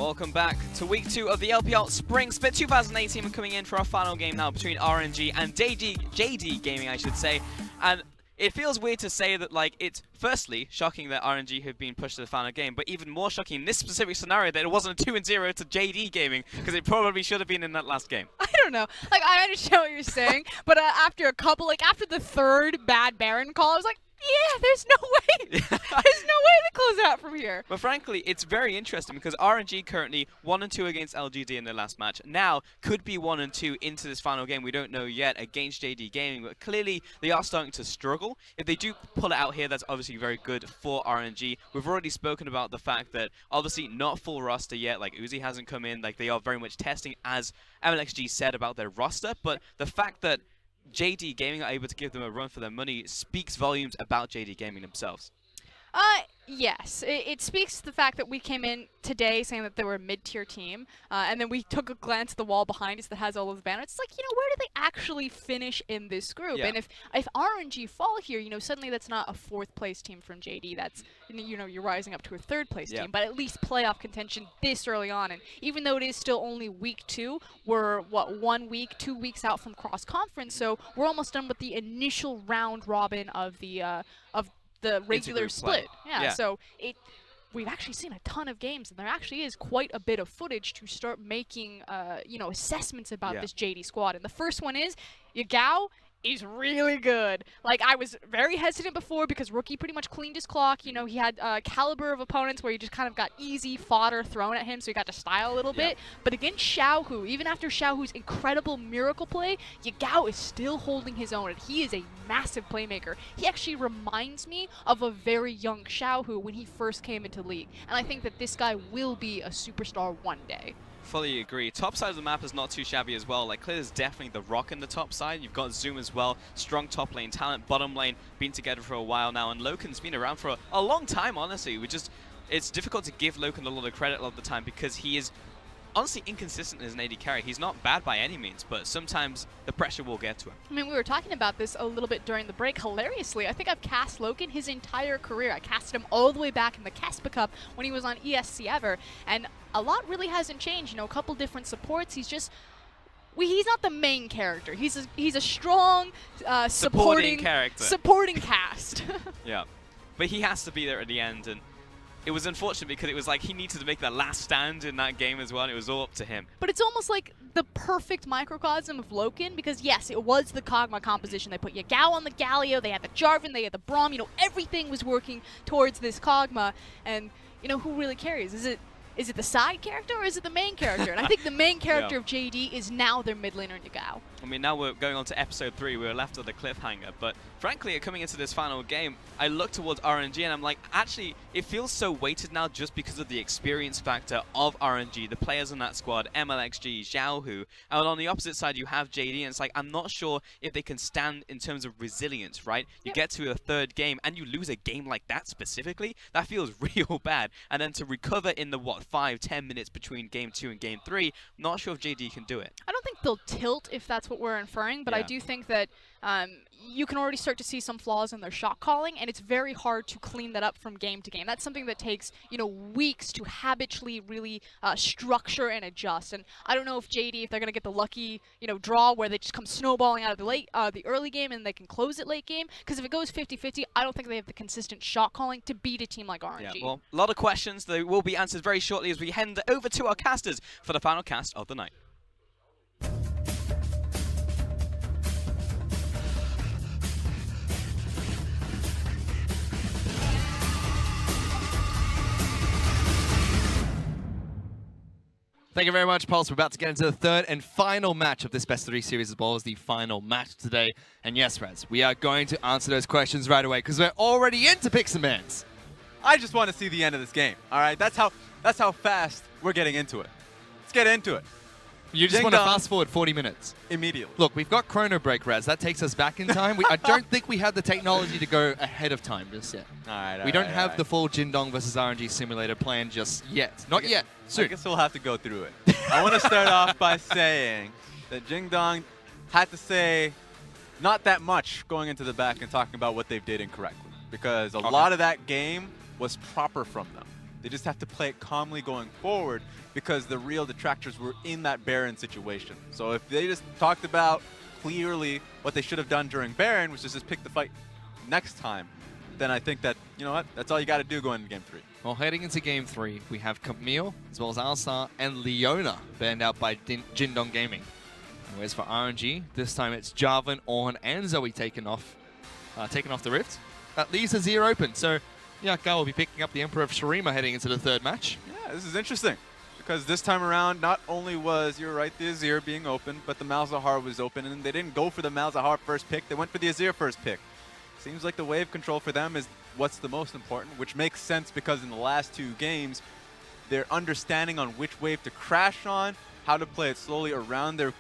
Welcome back to week 2 of the LPL Spring Split 2018. We're coming in for our final game now between RNG and JD Gaming, I should say. And it feels weird to say that, like, it's firstly shocking that RNG have been pushed to the final game, but even more shocking in this specific scenario that it wasn't a 2-0 to JD Gaming, because it probably should have been in that last game. I don't know. Like, I understand what you're saying, but after a couple, like, after the third bad Baron call, I was like, yeah, there's no way. There's no way to close it out from here. But frankly, it's very interesting because RNG currently 1-2 against LGD in their last match. Now could be 1-2 into this final game. We don't know yet against JD Gaming, but clearly they are starting to struggle. If they do pull it out here, that's obviously very good for RNG. We've already spoken about the fact that obviously not full roster yet. Like Uzi hasn't come in. Like they are very much testing, as Mlxg said about their roster. But the fact that JD Gaming are able to give them a run for their money speaks volumes about JD Gaming themselves. Yes. It speaks to the fact that we came in today saying that they were a mid-tier team, and then we took a glance at the wall behind us that has all of the banners. It's like, you know, where do they actually finish in this group? Yeah. And if RNG fall here, you know, suddenly that's not a 4th place team from JD. That's, you know, you're rising up to a 3rd place team, but at least playoff contention this early on. And even though it is still only week 2, we're, what, 1 week, 2 weeks out from cross-conference, so we're almost done with the initial round robin of the regular split. Yeah, so we've actually seen a ton of games, and there actually is quite a bit of footage to start making, you know, assessments about this JD squad. And the first one is YaGao is really good. Like, I was very hesitant before because Rookie pretty much cleaned his clock. You know, he had a caliber of opponents where he just kind of got easy fodder thrown at him, so he got to style a little bit. But against Xiaohu, even after Xiaohu's incredible miracle play, YaGao is still holding his own, and he is a massive playmaker. He actually reminds me of a very young Xiaohu when he first came into League, and I think that this guy will be a superstar one day. Fully agree. Top side of the map is not too shabby as well. Like, Clid is definitely the rock in the top side. You've got Zoom as well. Strong top lane talent. Bottom lane been together for a while now. And Loken's been around for a long time, honestly. It's difficult to give Loken a lot of credit a lot of the time because he is honestly inconsistent as an AD carry. He's not bad by any means, but sometimes the pressure will get to him. I mean, we were talking about this a little bit during the break. Hilariously, I think I've cast Loken his entire career. I casted him all the way back in the Caspa Cup when he was on ESC Ever, and a lot really hasn't changed. You know, a couple different supports. He's just... he's not the main character. He's a strong supporting character. Supporting cast. Yeah. But he has to be there at the end, and it was unfortunate because it was like he needed to make that last stand in that game as well, and it was all up to him. But it's almost like the perfect microcosm of Loken because, yes, it was the Kog'Maw composition. They put YaGao on the Galio, they had the Jarvan, they had the Braum. You know, everything was working towards this Kog'Maw, and, you know, who really carries? Is it the side character or is it the main character? And I think the main character of JD is now their mid laner YaGao. I mean, now we're going on to episode 3. We were left with a cliffhanger. But frankly, coming into this final game, I look towards RNG and I'm like, actually, it feels so weighted now just because of the experience factor of RNG, the players in that squad, Mlxg, Xiaohu. And on the opposite side, you have JD. And it's like, I'm not sure if they can stand in terms of resilience, right? You get to a 3rd game and you lose a game like that specifically. That feels real bad. And then to recover in the, 5-10 minutes between game 2 and game 3, not sure if JD can do it. I don't think they'll tilt if that's what we're inferring, but I do think that you can already start to see some flaws in their shot calling, and it's very hard to clean that up from game to game. That's something that takes, you know, weeks to habitually really structure and adjust. And I don't know if JD, if they're gonna get the lucky, you know, draw where they just come snowballing out of the early game and they can close it late game. Because if it goes 50-50, I don't think they have the consistent shot calling to beat a team like RNG. Yeah, well, a lot of questions. They will be answered very shortly as we hand over to our casters for the final cast of the night. Thank you very much, Pulse. We're about to get into the 3rd and final match of this Best of 3 series, as well as the final match today. And yes, Raz, we are going to answer those questions right away, because we're already into Picks and Bans. I just want to see the end of this game, all right? That's how fast we're getting into it. Let's get into it. You just want to fast forward 40 minutes? Immediately. Look, we've got Chrono Break, Raz. That takes us back in time. I don't think we have the technology to go ahead of time just yet. We don't have the full Jindong versus RNG simulator plan just yet. Not yet. Soon. I guess we'll have to go through it. I want to start off by saying that Jingdong had to say not that much going into the back and talking about what they did incorrectly. Because a lot of that game was proper from them. They just have to play it calmly going forward because the real detractors were in that Baron situation. So if they just talked about clearly what they should have done during Baron, which is just pick the fight next time, then I think that, you know what, that's all you got to do going into Game 3. Well, heading into Game 3, we have Kog'Maw, as well as Alistar and Leona banned out by Jindong Gaming. And whereas for RNG, this time it's Jarvan, Ornn, and Zoe taken off the Rift. That leaves Azir open, so YaGao will be picking up the Emperor of Shurima heading into the third match. Yeah, this is interesting. Because this time around, not only was, you're right, the Azir being open, but the Malzahar was open, and they didn't go for the Malzahar first pick, they went for the Azir first pick. Seems like the wave control for them is what's the most important, which makes sense because in the last 2 games, their understanding on which wave to crash on, how to play it slowly around their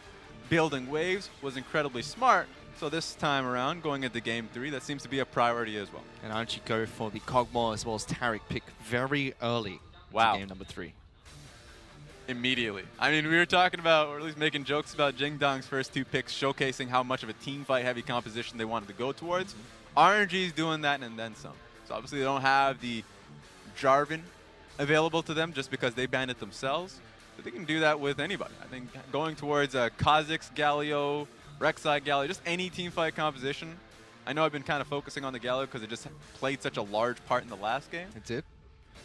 building waves was incredibly smart. So this time around, going into Game 3, that seems to be a priority as well. And RNG go for the Kog'Maw as well as Taric pick very early Wow. to game number 3. Immediately. I mean, we were talking about, or at least making jokes about Jingdong's first 2 picks, showcasing how much of a team fight heavy composition they wanted to go towards. RNG's doing that and then some. So obviously they don't have the Jarvan available to them just because they banned it themselves. But they can do that with anybody. I think going towards Kha'Zix, Galio, Rek'Sai, Galio, just any team fight composition. I know I've been kind of focusing on the Galio because it just played such a large part in the last game. It did.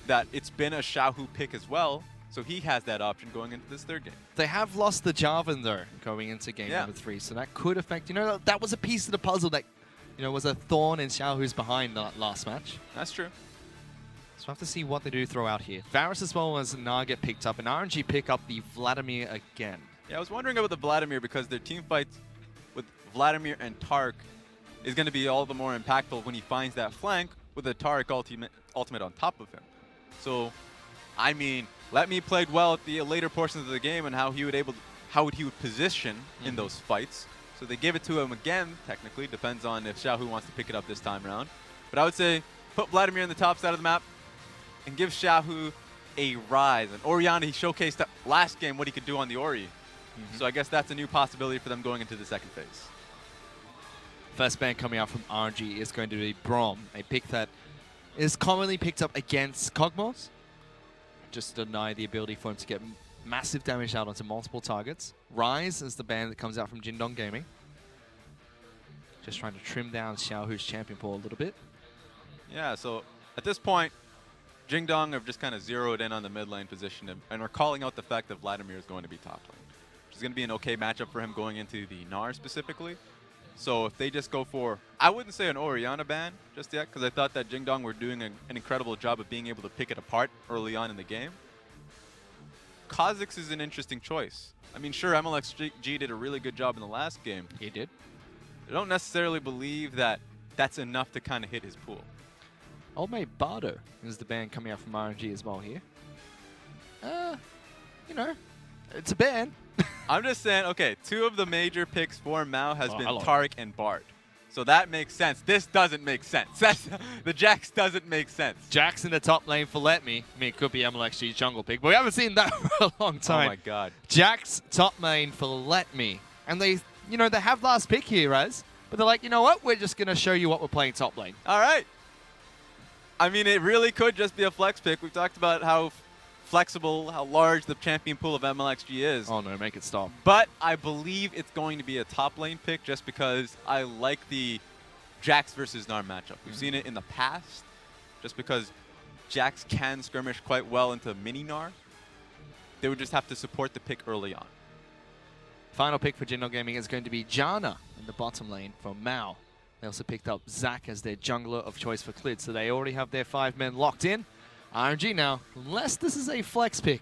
That it's been a Xiaohu pick as well. So he has that option going into this third game. They have lost the Jarvan, though, going into game number 3. So that could affect, that was a piece of the puzzle that, was a thorn in Xiaohu's behind that last match. That's true. So we'll have to see what they do throw out here. Varus as well as Gnar get picked up, and RNG pick up the Vladimir again. Yeah, I was wondering about the Vladimir because their team fights with Vladimir and Taric is going to be all the more impactful when he finds that flank with a Taric ultimate on top of him. So, I mean, Letme played well at the later portions of the game and how he would position in those fights. So they give it to him again, technically. Depends on if Xiaohu wants to pick it up this time around. But I would say put Vladimir in the top side of the map and give Xiaohu a rise. And Orianna, he showcased last game what he could do on the Ori. So I guess that's a new possibility for them going into the second phase. First ban coming out from RNG is going to be Braum, a pick that is commonly picked up against Kog'Maws. Just to deny the ability for him to get massive damage out onto multiple targets. Rise is the ban that comes out from Jindong Gaming. Just trying to trim down Xiaohu's champion pool a little bit. Yeah, so at this point, Jingdong have just kind of zeroed in on the mid lane position and are calling out the fact that Vladimir is going to be top lane, which is going to be an okay matchup for him going into the Gnar specifically. So if they just go for, I wouldn't say an Orianna ban just yet, because I thought that Jingdong were doing an incredible job of being able to pick it apart early on in the game. Kha'Zix is an interesting choice. I mean, sure, Mlxg did a really good job in the last game. He did. I don't necessarily believe that that's enough to kind of hit his pool. Old Mate Bardo is the ban coming out from RNG as well here. It's a ban. I'm just saying, okay, 2 of the major picks for Mao has been hello. Taric and Bard. So that makes sense. This doesn't make sense. The Jax doesn't make sense. Jax in the top lane for Letme. I mean, it could be Mlxg's jungle pick, but we haven't seen that for a long time. Oh my god. Jax top lane for Letme. And they have last pick here, Raz. But they're like, you know what? We're just going to show you what we're playing top lane. All right. I mean, it really could just be a flex pick. We've talked about how flexible, how large the champion pool of Mlxg is. Oh no, make it stop. But I believe it's going to be a top lane pick just because I like the Jax versus Gnar matchup. We've seen it in the past just because Jax can skirmish quite well into mini Gnar. They would just have to support the pick early on. Final pick for Jindong Gaming is going to be Janna in the bottom lane for Mao. They also picked up Zac as their jungler of choice for Clid, so they already have their 5 men locked in. RNG now, unless this is a flex pick.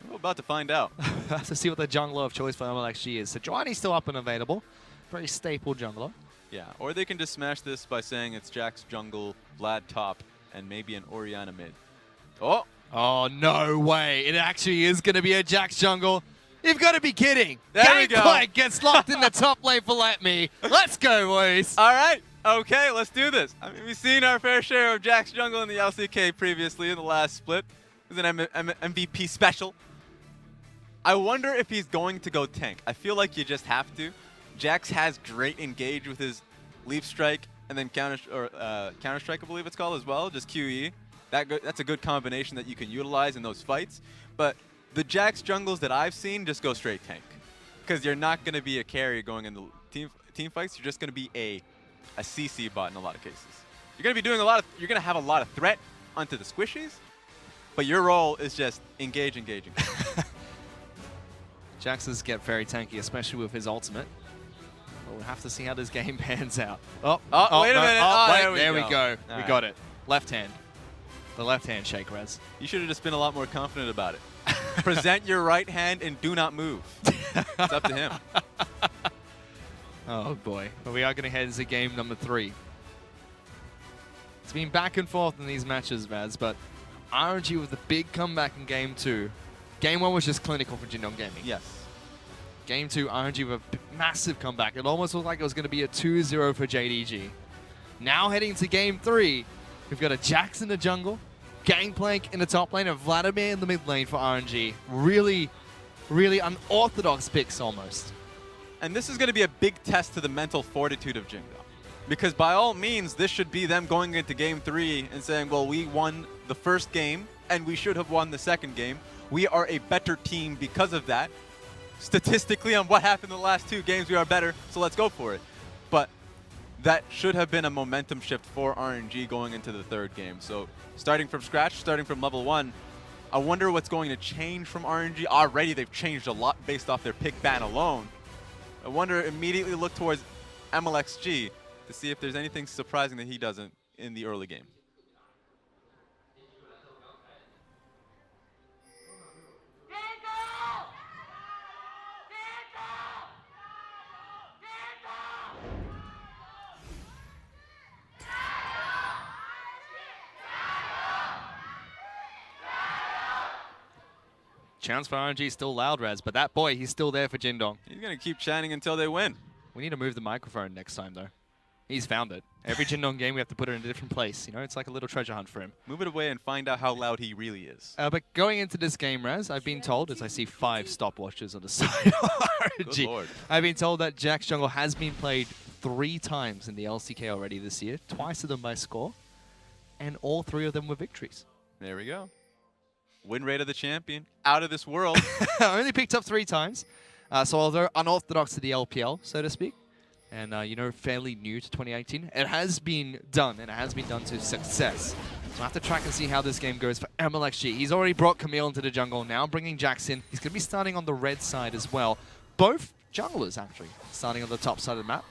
We're about to find out. Have to see what the jungler of choice for Mlxg is. So Joanny's still up and available. Very staple jungler. Yeah, or they can just smash this by saying it's Jax jungle, Vlad top, and maybe an Orianna mid. Oh! Oh, no way. It actually is going to be a Jax jungle. You've got to be kidding. There we go. Gangplank gets locked in the top lane for Letme. Let's go, boys. All right. Okay, let's do this. I mean, we've seen our fair share of Jax jungle in the LCK previously in the last split. It was an MVP special. I wonder if he's going to go tank. I feel like you just have to. Jax has great engage with his leaf strike and then counter strike, I believe it's called as well, just QE. that's a good combination that you can utilize in those fights. But the Jax jungles that I've seen just go straight tank, because you're not going to be a carry going into team fights. You're just going to be a CC bot in a lot of cases. You're going to be doing you're going to have a lot of threat onto the squishies, but your role is just engaging. Jax's get very tanky, especially with his ultimate. But we'll have to see how this game pans out. Oh, wait a minute. Wait, there we go. All We right. got it. Left hand. The left hand shake, Rez. You should have just been a lot more confident about it. Present your right hand and do not move. It's up to him. Oh boy. But we are going to head into game number 3. It's been back and forth in these matches, Vaz, but RNG with the big comeback in game 2. Game 1 was just clinical for Jindong Gaming. Yes. Game 2, RNG with a massive comeback. It almost looked like it was going to be a 2-0 for JDG. Now heading to game 3, we've got a Jax in the jungle, Gangplank in the top lane, and Vladimir in the mid lane for RNG. Really, really unorthodox picks almost. And this is going to be a big test to the mental fortitude of Jingdong. Because by all means, this should be them going into game 3 and saying, well, we won the first game and we should have won the second game. We are a better team because of that. Statistically, on what happened in the last 2 games, we are better, so let's go for it. But that should have been a momentum shift for RNG going into the 3rd game. So starting from scratch, starting from level 1, I wonder what's going to change from RNG. Already they've changed a lot based off their pick ban alone. I wonder, immediately look towards Mlxg to see if there's anything surprising that he doesn't in the early game. Chance for RNG is still loud, Raz, but that boy, he's still there for Jindong. He's going to keep chanting until they win. We need to move the microphone next time, though. He's found it. Every Jindong game, we have to put it in a different place. You know, it's like a little treasure hunt for him. Move it away and find out how loud he really is. But going into this game, Raz, I've been told, as I see 5 stopwatches on the side of RNG, Good Lord. I've been told that Jax Jungle has been played 3 times in the LCK already this year, twice of them by score, and all 3 of them were victories. There we go. Win rate of the champion, out of this world. Only picked up 3 times. So although unorthodox to the LPL, so to speak, and you know, fairly new to 2018, it has been done, and it has been done to success. So I have to track and see how this game goes for Mlxg. He's already brought Camille into the jungle, now bringing Jax in. He's going to be starting on the red side as well. Both junglers, actually, starting on the top side of the map.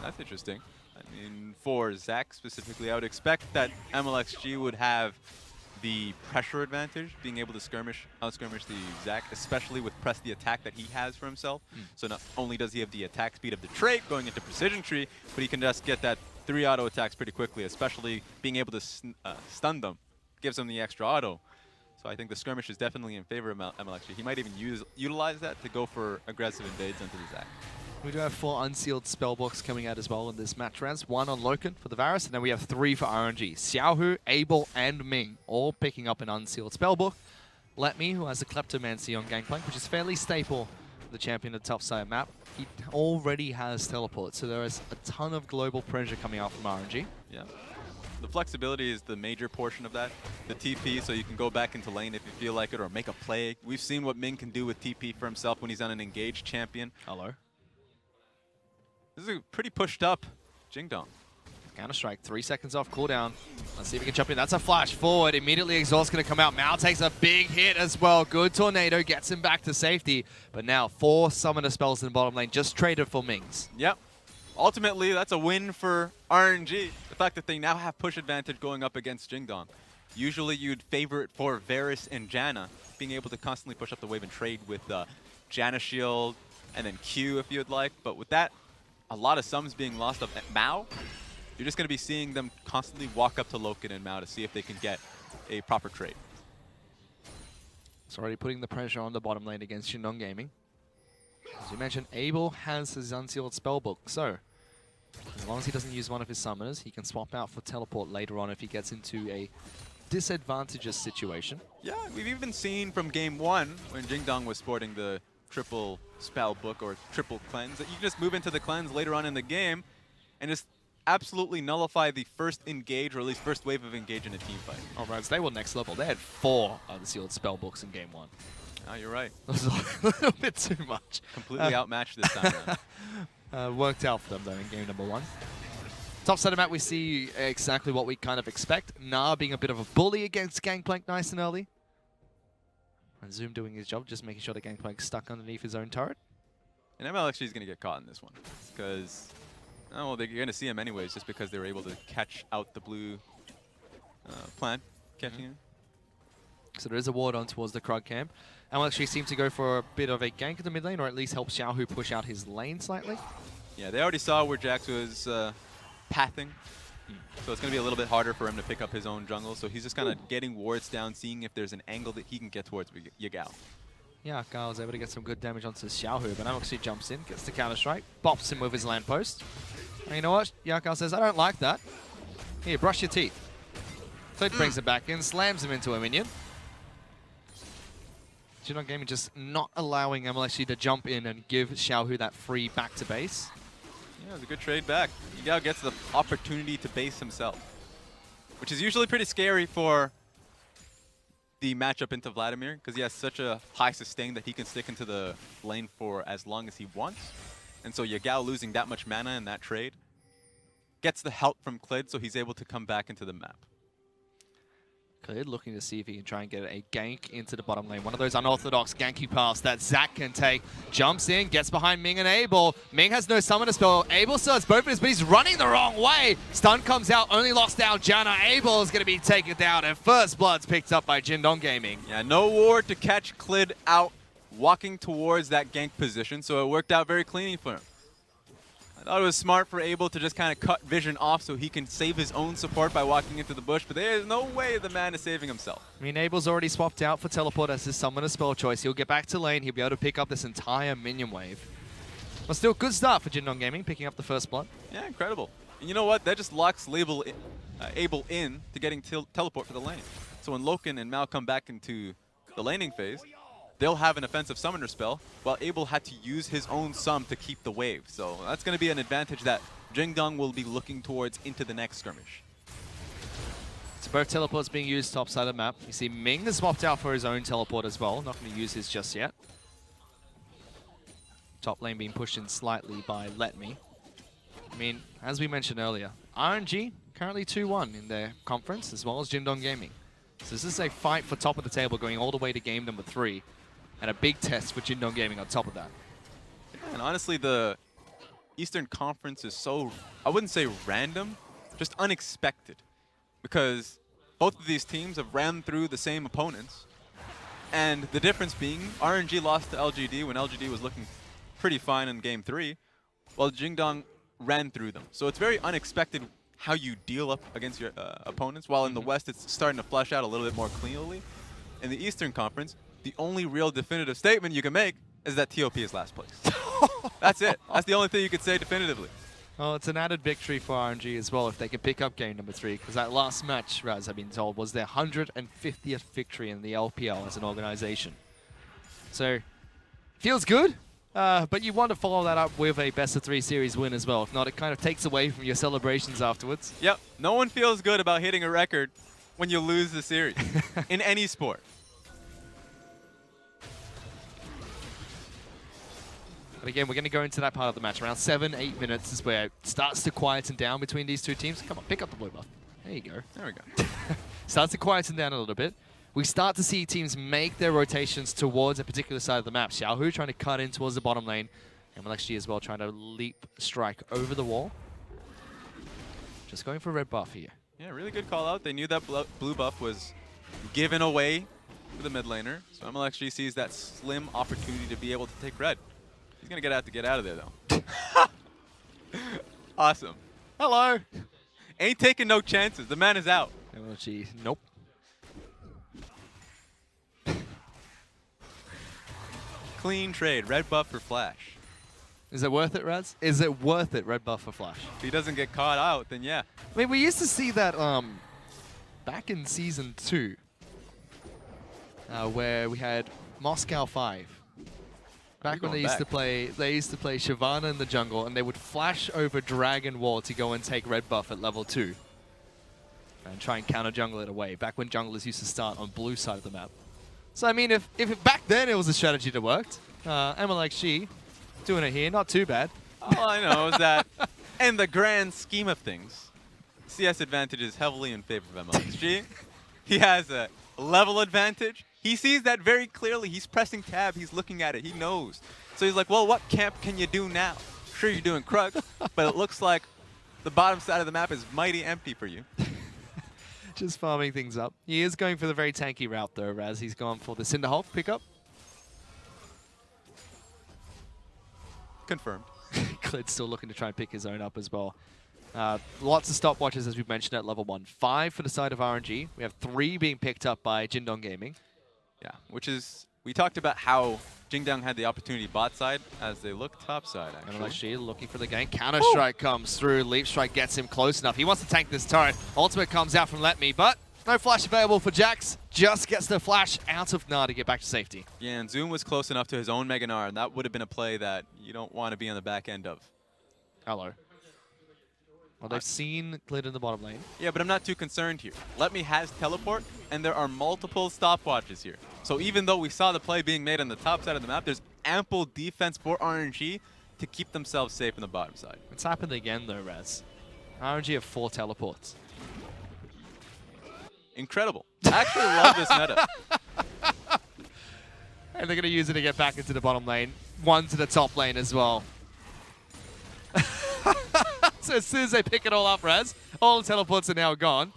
That's interesting. I mean, for Zach specifically, I would expect that Mlxg would have the pressure advantage, being able to out-skirmish the Zac, especially with press the attack that he has for himself. So not only does he have the attack speed of the trait going into precision tree, but he can just get that 3 auto attacks pretty quickly, especially being able to stun them. Gives him the extra auto. So I think the skirmish is definitely in favor of Mlxg. He might even utilize that to go for aggressive invades into the Zac. We do have 4 unsealed spellbooks coming out as well in this match, Raz. 1 on Loken for the Varus, and then we have 3 for RNG. Xiaohu, Abel, and Ming all picking up an unsealed spellbook. Letme, who has a Kleptomancy on Gangplank, which is fairly staple for the champion of the top side map. He already has teleport, so there is a ton of global pressure coming out from RNG. Yeah. The flexibility is the major portion of that. The TP, so you can go back into lane if you feel like it, or make a play. We've seen what Ming can do with TP for himself when he's on an engaged champion. Hello. This is a pretty pushed up Jingdong. Counter-strike, 3 seconds off cooldown. Let's see if we can jump in. That's a flash forward. Immediately Exhaust going to come out. Mao takes a big hit as well. Good tornado, gets him back to safety. But now 4 summoner spells in the bottom lane, just traded for Ming's. Yep. Ultimately, that's a win for RNG. The fact that they now have push advantage going up against Jingdong. Usually you'd favor it for Varus and Janna, being able to constantly push up the wave and trade with Janna shield and then Q if you'd like. But with that, a lot of sums being lost of Mao, you're just going to be seeing them constantly walk up to Loken and Mao to see if they can get a proper trade. It's already putting the pressure on the bottom lane against Jindong Gaming. As you mentioned, Abel has his unsealed spellbook, so as long as he doesn't use one of his summoners, he can swap out for teleport later on if he gets into a disadvantageous situation. Yeah, we've even seen from game 1 when Jingdong was sporting the triple spell book or triple cleanse that you can just move into the cleanse later on in the game and just absolutely nullify the first engage, or at least first wave of engage in a team fight. Oh, Reds, they were next level. They had 4 of the sealed spell books in game 1. Oh, you're right. That was a little bit too much. Completely outmatched this time around. Worked out for them, though, in game number 1. Top side of map, we see exactly what we kind of expect. Gnar being a bit of a bully against Gangplank nice and early. And Zoom doing his job, just making sure that Gangplank's stuck underneath his own turret. And Mlxg is going to get caught in this one. Because, oh, well, they're going to see him anyways, just because they were able to catch out the blue plant, catching him. So there is a ward on towards the Krug camp. Mlxg seemed to go for a bit of a gank in the mid lane, or at least help Xiaohu push out his lane slightly. Yeah, they already saw where Jax was pathing. So it's going to be a little bit harder for him to pick up his own jungle. So he's just kind of getting wards down, seeing if there's an angle that he can get towards YaGao. Yeah, YaGao was able to get some good damage onto Xiaohu, but Mlxg jumps in, gets the counter-strike, bops him with his land post. And you know what? YaGao says, I don't like that. Here, brush your teeth. Clid brings him back in, slams him into a minion. Jinnon Gaming just not allowing Mlxg to jump in and give Xiaohu that free back to base. Yeah, it was a good trade back. YaGao gets the opportunity to base himself, which is usually pretty scary for the matchup into Vladimir, because he has such a high sustain that he can stick into the lane for as long as he wants. And so YaGao losing that much mana in that trade gets the help from Clid, so he's able to come back into the map. Clid looking to see if he can try and get a gank into the bottom lane. One of those unorthodox ganky paths that Zac can take. Jumps in, gets behind Ming and Abel. Ming has no summoner spell. Abel still has both of his, but he's running the wrong way. Stun comes out, only locks down Janna. Abel is going to be taken down, and first blood's picked up by Jinnon Gaming. Yeah, no ward to catch Clid out, walking towards that gank position, so it worked out very cleanly for him. I thought it was smart for Abel to just kind of cut vision off so he can save his own support by walking into the bush, but there's no way the man is saving himself. I mean, Abel's already swapped out for teleport as his summoner spell choice. He'll get back to lane. He'll be able to pick up this entire minion wave. But still, good start for Jinnon Gaming, picking up the first blood. Yeah, incredible. And you know what? That just locks Abel in to getting teleport for the lane. So when Loken and Mao come back into the laning phase, they'll have an offensive summoner spell, while Abel had to use his own sum to keep the wave. So that's going to be an advantage that Jinnon will be looking towards into the next skirmish. So both teleports being used top side of the map. You see Ming has swapped out for his own teleport as well. Not going to use his just yet. Top lane being pushed in slightly by Letme. I mean, as we mentioned earlier, RNG currently 2-1 in their conference, as well as Jinnon Gaming. So this is a fight for top of the table going all the way to game number 3. And a big test for Jinnon Gaming on top of that. Yeah, and honestly, the Eastern Conference is so, I wouldn't say random, just unexpected. Because both of these teams have ran through the same opponents. And the difference being, RNG lost to LGD when LGD was looking pretty fine in Game 3, while Jinnon ran through them. So it's very unexpected how you deal up against your opponents, while in the West it's starting to flush out a little bit more cleanly. In the Eastern Conference, the only real definitive statement you can make is that TOP is last place. That's it. That's the only thing you could say definitively. Well, it's an added victory for RNG as well if they can pick up game number 3, because that last match, Raz, I've been told, was their 150th victory in the LPL as an organization. So, feels good, but you want to follow that up with a best-of-3 series win as well. If not, it kind of takes away from your celebrations afterwards. Yep. No one feels good about hitting a record when you lose the series in any sport. But again, we're going to go into that part of the match. Around 7-8 minutes is where it starts to quieten down between these two teams. Come on, pick up the blue buff. There you go. There we go. Starts to quieten down a little bit. We start to see teams make their rotations towards a particular side of the map. Xiaohu trying to cut in towards the bottom lane. And Mlxg as well trying to leap strike over the wall. Just going for red buff here. Yeah, really good call out. They knew that blue buff was given away to the mid laner. So Mlxg sees that slim opportunity to be able to take red. He's going to get out of there, though. Awesome. Hello. Ain't taking no chances. The man is out. Mlxg, nope. Clean trade. Red buff for Flash. Is it worth it, Raz? Is it worth it, red buff for Flash? If he doesn't get caught out, then yeah. I mean, we used to see that back in Season 2, where we had Moscow 5. Back when they used to play Shyvana in the jungle, and they would flash over Dragon Wall to go and take red buff at level 2. And try and counter jungle it away, back when junglers used to start on blue side of the map. So I mean, if back then it was a strategy that worked, Mlxg doing it here, not too bad. All I know is that in the grand scheme of things, CS advantage is heavily in favor of Mlxg. He has a level advantage. He sees that very clearly. He's pressing tab. He's looking at it. He knows. So he's like, well, what camp can you do now? Sure, you're doing Krug, but it looks like the bottom side of the map is mighty empty for you. Just farming things up. He is going for the very tanky route, though, Raz. He's gone for the Cinderhulk pickup. Confirmed. Clid's still looking to try and pick his own up as well. Lots of stopwatches, as we've mentioned, at level 1. 5 for the side of RNG. We have 3 being picked up by Jingdong Gaming. Yeah, which is, we talked about how Jingdong had the opportunity bot side as they look top side, actually. Mlxg looking for the gank. Counter-strike comes through. Leap strike gets him close enough. He wants to tank this turret. Ultimate comes out from Letme, but no flash available for Jax. Just gets the flash out of Gnar to get back to safety. Yeah, and Zoom was close enough to his own Mega Gnar, and that would have been a play that you don't want to be on the back end of. Hello. Well, they've seen Clid in the bottom lane. Yeah, but I'm not too concerned here. Letme has teleport, and there are multiple stopwatches here. So even though we saw the play being made on the top side of the map, there's ample defense for RNG to keep themselves safe on the bottom side. It's happened again, though, Raz. RNG have 4 teleports. Incredible. I actually love this meta. And they're going to use it to get back into the bottom lane. 1 to the top lane as well. So as soon as they pick it all up, Raz, all the teleports are now gone.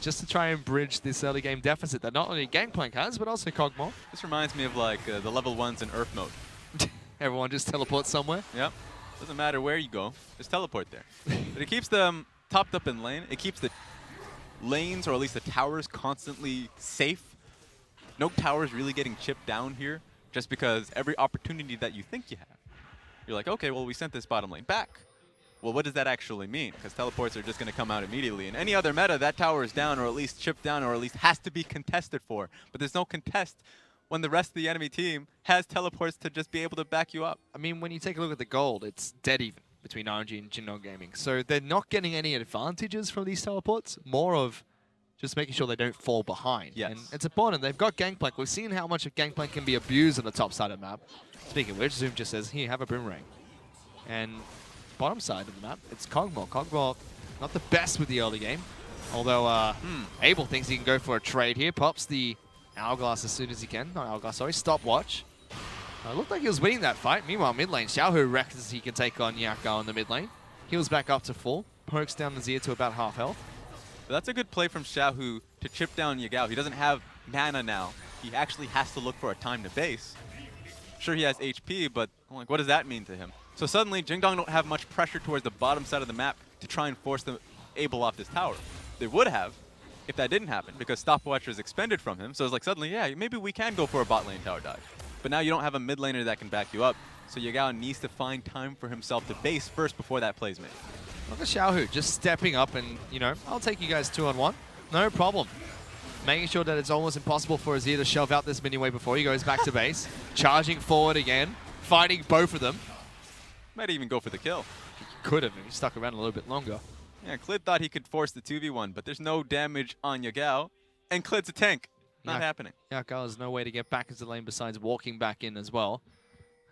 Just to try and bridge this early game deficit that not only Gangplank has, but also Kog'Maw. This reminds me of like the level 1s in Earth mode. Everyone just teleports somewhere. Yep. Doesn't matter where you go, just teleport there. But it keeps them topped up in lane. It keeps the lanes, or at least the towers, constantly safe. No towers really getting chipped down here, just because every opportunity that you think you have, you're like, okay, well, we sent this bottom lane back. Well, what does that actually mean? Because teleports are just going to come out immediately. In any other meta, that tower is down, or at least chipped down, or at least has to be contested for. But there's no contest when the rest of the enemy team has teleports to just be able to back you up. I mean, when you take a look at the gold, it's dead even between RNG and Jingdong Gaming. So they're not getting any advantages from these teleports, more of just making sure they don't fall behind. Yes. And it's important. They've got Gangplank. We've seen how much of Gangplank can be abused on the top side of the map. Speaking of which, Zoom just says, here, have a boomerang. And bottom side of the map, it's Kog'Maw. Kog'Maw, not the best with the early game. Although Abel thinks he can go for a trade here. Pops the Hourglass as soon as he can. Not Hourglass, sorry, Stopwatch. Looked like he was winning that fight. Meanwhile, mid lane, Xiaohu reckons he can take on YaGao in the mid lane. Heals back up to full. Pokes down Azir to about half health. But that's a good play from Xiaohu to chip down YaGao. He doesn't have mana now. He actually has to look for a time to base. Sure, he has HP, but like, what does that mean to him? So suddenly, Jingdong don't have much pressure towards the bottom side of the map to try and force the Abel off this tower. They would have if that didn't happen, because Stopwatch was expended from him. So it's like suddenly, yeah, maybe we can go for a bot lane tower dive. But now you don't have a mid laner that can back you up. So YaGao needs to find time for himself to base first before that play's made. Look at Xiaohu just stepping up and, you know, I'll take you guys 2-on-1. No problem. Making sure that it's almost impossible for Azir to shove out this mini wave before he goes back to base. Charging forward again. Fighting both of them. Might even go for the kill. He could have if he stuck around a little bit longer. Yeah, Clid thought he could force the 2v1, but there's no damage on YaGao. And Clid's a tank. Not happening. YaGao has no way to get back into the lane besides walking back in as well.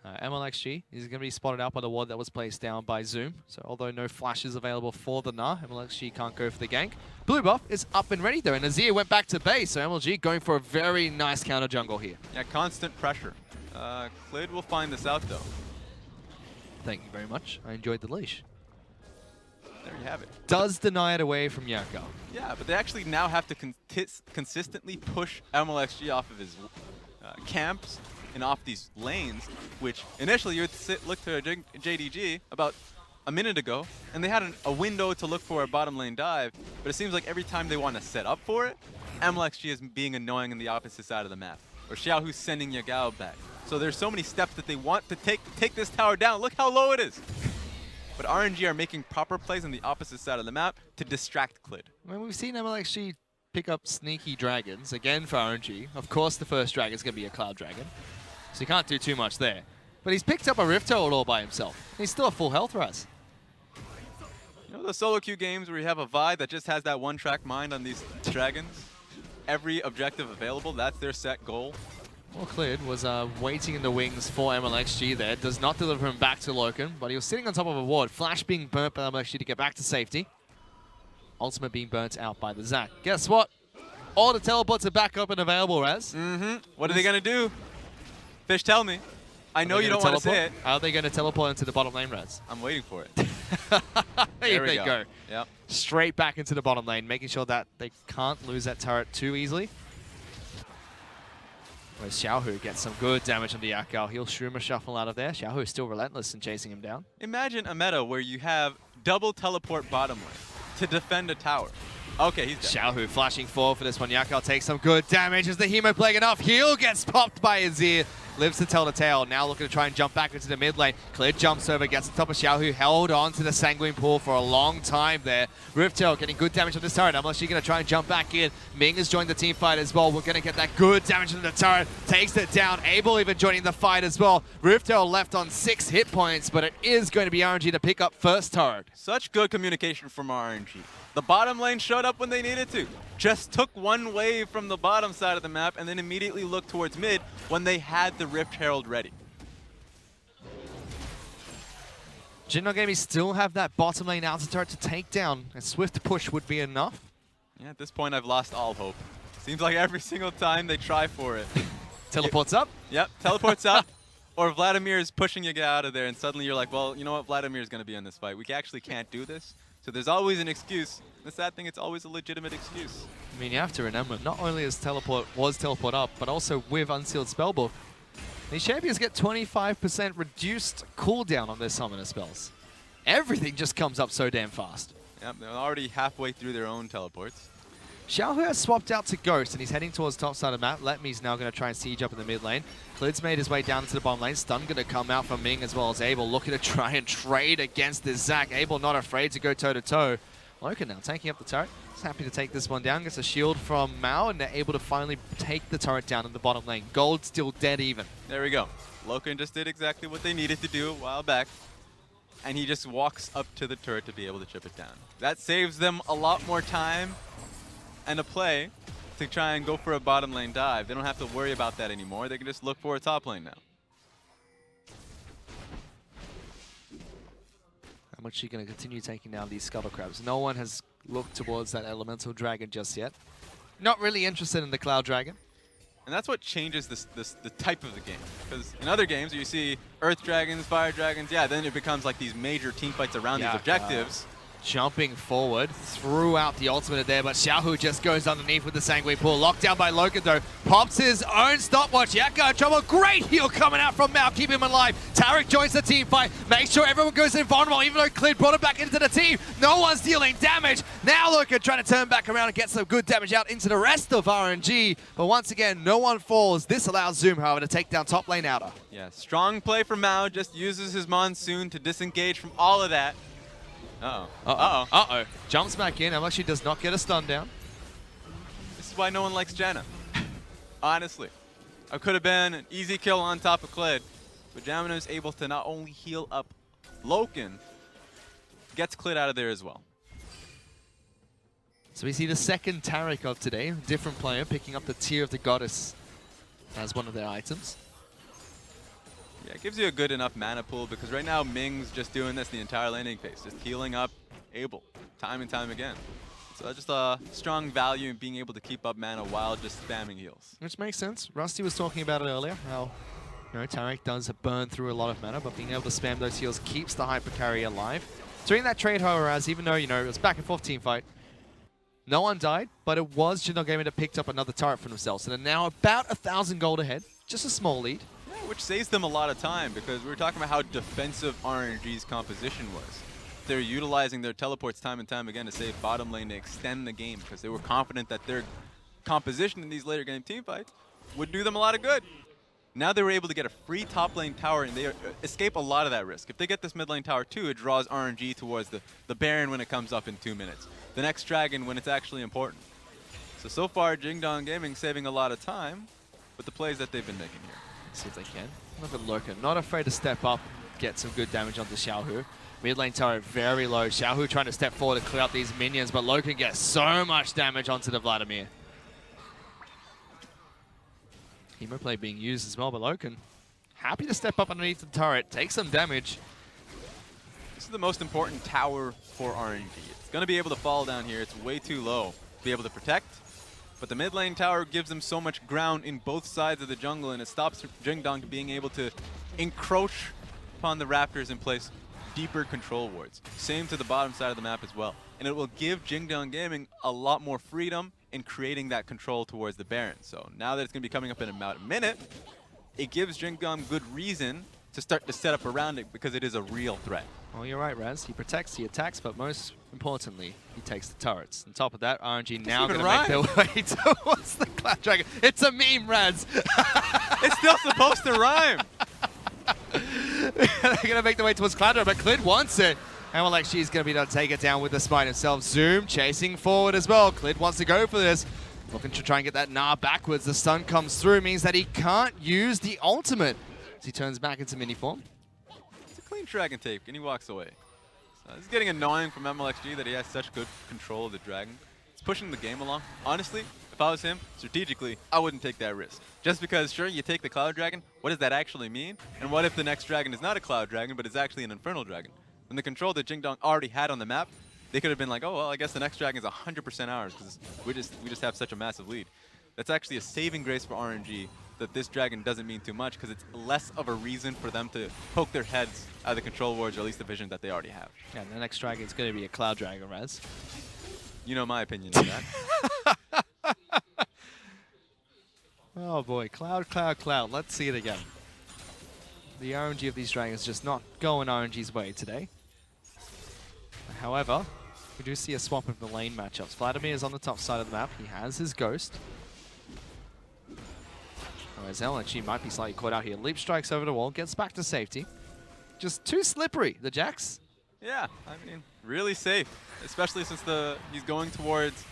Mlxg is going to be spotted out by the ward that was placed down by Zoom. So although no flashes available for the Gnar, Mlxg can't go for the gank. Blue buff is up and ready though, and Azir went back to base. So MLG going for a very nice counter jungle here. Yeah, constant pressure. Clid will find this out though. Thank you very much. I enjoyed the leash. There you have it. Does deny it away from YaGao. Yeah, but they actually now have to consistently push Mlxg off of his camps and off these lanes, which initially you would look to JDG about a minute ago, and they had a window to look for a bottom lane dive, but it seems like every time they want to set up for it, Mlxg is being annoying on the opposite side of the map, or Xiaohu's sending YaGao back. So there's so many steps that they want to take this tower down. Look how low it is. But RNG are making proper plays on the opposite side of the map to distract Clid. I mean, we've seen Mlxg pick up sneaky dragons, again for RNG. Of course the first dragon is going to be a cloud dragon, so you can't do too much there. But he's picked up a Rift Herald all by himself. He's still at full health, Raz. You know the solo queue games where you have a Vi that just has that one-track mind on these dragons? Every objective available, that's their set goal. Well, Clid was waiting in the wings for Mlxg there. Does not deliver him back to Loken, but he was sitting on top of a ward. Flash being burnt by Mlxg to get back to safety. Ultimate being burnt out by the Zac. Guess what? All the teleports are back up and available, Raz. What are they going to do? Fish, tell me. I know you don't want to say it. How are they going to teleport into the bottom lane, Raz? I'm waiting for it. There they go. Yep. Straight back into the bottom lane, making sure that they can't lose that turret too easily. Where Xiaohu gets some good damage on the YaGao. He'll Shroomer Shuffle out of there. Xiaohu is still relentless in chasing him down. Imagine a meta where you have double teleport bottom lane to defend a tower. Okay, he's dead. Xiaohu flashing forward for this one. YaGao takes some good damage as the Hemo Plague enough. Heal gets popped by Azir. Lives to tell the tale. Now looking to try and jump back into the mid lane. Clid jumps over, gets on top of Xiaohu. Held on to the Sanguine Pool for a long time there. Rift Herald getting good damage on this turret. Unless you're going to try and jump back in. Ming has joined the team fight as well. We're going to get that good damage on the turret. Takes it down. Abel even joining the fight as well. Rift Herald left on 6 hit points, but it is going to be RNG to pick up first turret. Such good communication from RNG. The bottom lane showed up when they needed to. Just took one wave from the bottom side of the map and then immediately looked towards mid when they had the Rift Herald ready. Jinogami still have that bottom lane outer turret to take down. A swift push would be enough. Yeah, at this point I've lost all hope. Seems like every single time they try for it. Teleports up? Yep, teleports up. Or Vladimir is pushing you to get out of there and suddenly you're like, well, you know what, Vladimir is going to be in this fight. We actually can't do this. So there's always an excuse. The sad thing, it's always a legitimate excuse. I mean, you have to remember, not only was teleport up, but also with Unsealed Spellbook, these champions get 25% reduced cooldown on their summoner spells. Everything just comes up so damn fast. Yep, they're already halfway through their own teleports. Xiaohu has swapped out to Ghost, and he's heading towards top side of the map. Letme's now going to try and siege up in the mid lane. Clid's made his way down into the bottom lane. Stun going to come out from Ming as well as Abel, looking to try and trade against this Zac. Abel not afraid to go toe-to-toe. Loken now taking up the turret. He's happy to take this one down. Gets a shield from Mao, and they're able to finally take the turret down in the bottom lane. Gold still dead even. There we go. Loken just did exactly what they needed to do a while back. And he just walks up to the turret to be able to chip it down. That saves them a lot more time and a play to try and go for a bottom lane dive. They don't have to worry about that anymore. They can just look for a top lane now. How much are you going to continue taking down these Scuttle Crabs? No one has looked towards that Elemental Dragon just yet. Not really interested in the Cloud Dragon. And that's what changes the type of the game. Because in other games, you see Earth Dragons, Fire Dragons, yeah, then it becomes like these major team fights around these objectives. Jumping forward, threw out the ultimate there, but Xiaohu just goes underneath with the Sanguine Pool. Locked down by Loken though, pops his own stopwatch. YaGao in trouble, great heal coming out from Mao, keep him alive. Taric joins the team fight, makes sure everyone goes invulnerable, even though Clid brought him back into the team. No one's dealing damage. Now Loken trying to turn back around and get some good damage out into the rest of RNG. But once again, no one falls. This allows Zoom, however, to take down top lane outer. Yeah, strong play from Mao, just uses his Monsoon to disengage from all of that. Uh-oh. Jumps back in. Mlxg does not get a stun down. This is why no one likes Janna. Honestly. It could have been an easy kill on top of Clid. But Janna is able to not only heal up Loken, gets Clid out of there as well. So we see the second Taric of today. Different player picking up the Tear of the Goddess as one of their items. Yeah, it gives you a good enough mana pool because right now Ming's just doing this the entire laning phase, just healing up Abel time and time again. So that's just a strong value in being able to keep up mana while just spamming heals. Which makes sense. Rusty was talking about it earlier, how Taric does burn through a lot of mana, but being able to spam those heals keeps the hyper carry alive. During that trade, however, as even though, it was back and forth team fight, no one died, but it was Jinogami that picked up another turret for themselves. And they're now about 1,000 gold ahead, just a small lead. Which saves them a lot of time because we were talking about how defensive RNG's composition was. They're utilizing their teleports time and time again to save bottom lane to extend the game because they were confident that their composition in these later game team fights would do them a lot of good. Now they were able to get a free top lane tower and they escape a lot of that risk. If they get this mid lane tower too, it draws RNG towards the Baron when it comes up in 2 minutes. The next Dragon when it's actually important. So far, Jingdong Gaming saving a lot of time with the plays that they've been making here. See if they can. Look at Loken. Not afraid to step up, get some good damage onto Xiaohu. Mid lane turret very low. Xiaohu trying to step forward to clear out these minions, but Loken gets so much damage onto the Vladimir. Hemo play being used as well, but Loken happy to step up underneath the turret, take some damage. This is the most important tower for RNG. It's going to be able to fall down here. It's way too low to be able to protect. But the mid lane tower gives them so much ground in both sides of the jungle, and it stops Jingdong being able to encroach upon the Raptors and place deeper control wards. Same to the bottom side of the map as well. And it will give Jingdong Gaming a lot more freedom in creating that control towards the Baron. So now that it's going to be coming up in about a minute, it gives Jingdong good reason to start to set up around it because it is a real threat. Well, you're right, Raz. He protects, he attacks, but most importantly, he takes the turrets. On top of that, RNG now going to make their way towards the Cloud Dragon. It's a meme, Raz. It's still supposed to rhyme. They're going to make their way towards Cloud Dragon, but Clid wants it. And Mlxg is going to be able to take it down with the smite himself. Zoom chasing forward as well. Clid wants to go for this. Looking to try and get that Gnar backwards. The stun comes through, means that he can't use the ultimate. As he turns back into mini form. It's a clean dragon tape, and he walks away. So it's getting annoying from Mlxg that he has such good control of the dragon. It's pushing the game along. Honestly, if I was him, strategically, I wouldn't take that risk. Just because, sure, you take the Cloud Dragon, what does that actually mean? And what if the next dragon is not a Cloud Dragon, but is actually an Infernal Dragon? And the control that Jingdong already had on the map, they could have been like, oh, well, I guess the next dragon is 100% ours because we just have such a massive lead. That's actually a saving grace for RNG that this dragon doesn't mean too much because it's less of a reason for them to poke their heads out of the control wards, or at least the vision that they already have. Yeah, the next dragon is going to be a Cloud Dragon, Raz. You know my opinion on that. Oh boy, Cloud, Cloud, Cloud. Let's see it again. The RNG of these dragons just not going RNG's way today. However, we do see a swap of the lane matchups. Vladimir is on the top side of the map. He has his Ghost. Whereas LNG might be slightly caught out here. Leap strikes over the wall, gets back to safety. Just too slippery, the Jax. Yeah, I mean, really safe, especially since he's going towards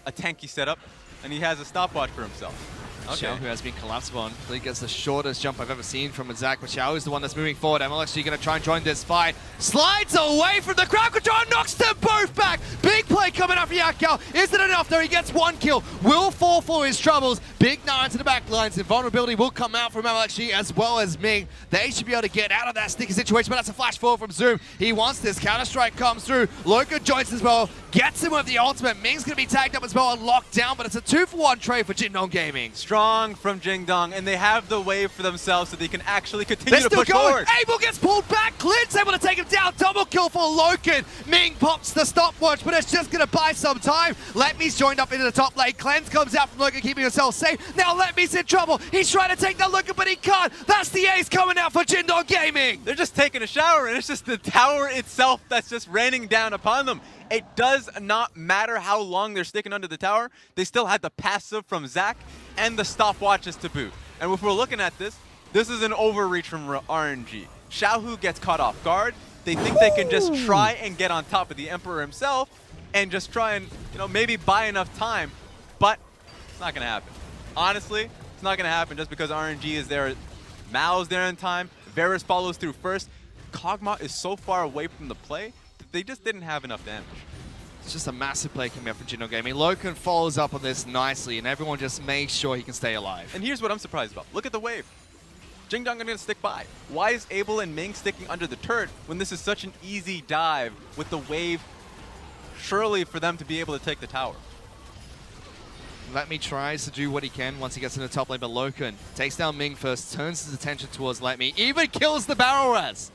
a tanky setup, and he has a stopwatch for himself. Okay. Xiaohu has been collapsed on. He gets the shortest jump I've ever seen from Zach, but Xiaohu is the one that's moving forward. Mlxg going to try and join this fight. Slides away from the crowd control, knocks them both back. Big play coming up for YaGao. Is it enough though? He gets one kill. Will fall for his troubles. Big Gnar into the back lines. Invulnerability will come out from Mlxg as well as Ming. They should be able to get out of that sticky situation, but that's a flash forward from Zoom. He wants this. Counter-strike comes through. Loken joins as well. Gets him with the ultimate. Ming's going to be tagged up as well and locked down, but it's a 2-for-1 trade for Jingdong Gaming. Strong from Jingdong, and they have the wave for themselves so they can actually continue to push forward. Abel gets pulled back. Clid's able to take him down. Double kill for Loken. Ming pops the stopwatch, but it's just going to buy some time. Letme's joined up into the top lane. Cleanse comes out from Loken, keeping himself safe. Now Letme's in trouble. He's trying to take that Loken, but he can't. That's the ace coming out for Jingdong Gaming. They're just taking a shower, and it's just the tower itself that's just raining down upon them. It does not matter how long they're sticking under the tower. They still had the passive from Zach and the stopwatches to boot. And if we're looking at this, this is an overreach from RNG. Xiaohu gets caught off guard. They think they can just try and get on top of the Emperor himself and just try and, maybe buy enough time, but it's not going to happen. Honestly, it's not going to happen just because RNG is there. Mao's there in time. Varus follows through first. Kog'Maw is so far away from the play that they just didn't have enough damage. It's just a massive play coming up from Jingdong Gaming. Loken follows up on this nicely, and everyone just makes sure he can stay alive. And here's what I'm surprised about. Look at the wave. Jingdong are going to stick by. Why is Abel and Ming sticking under the turret when this is such an easy dive with the wave surely for them to be able to take the tower? Letme tries to do what he can once he gets in the top lane, but Loken takes down Ming first, turns his attention towards Letme, even kills the barrel Raz.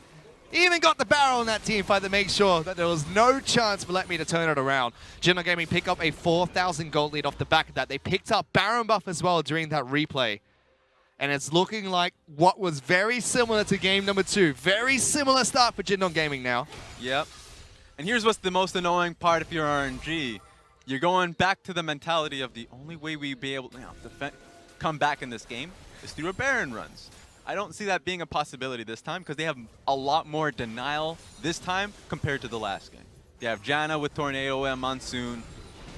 Even got the barrel in that team fight that makes sure that there was no chance for Letme to turn it around. Jingdong Gaming pick up a 4,000 gold lead off the back of that. They picked up Baron buff as well during that replay. And it's looking like what was very similar to game number 2. Very similar start for Jingdong Gaming now. Yep. And here's what's the most annoying part if you're RNG. You're going back to the mentality of the only way we'd be able to come back in this game is through a Baron runs. I don't see that being a possibility this time because they have a lot more denial this time compared to the last game. They have Janna with Tornado and Monsoon.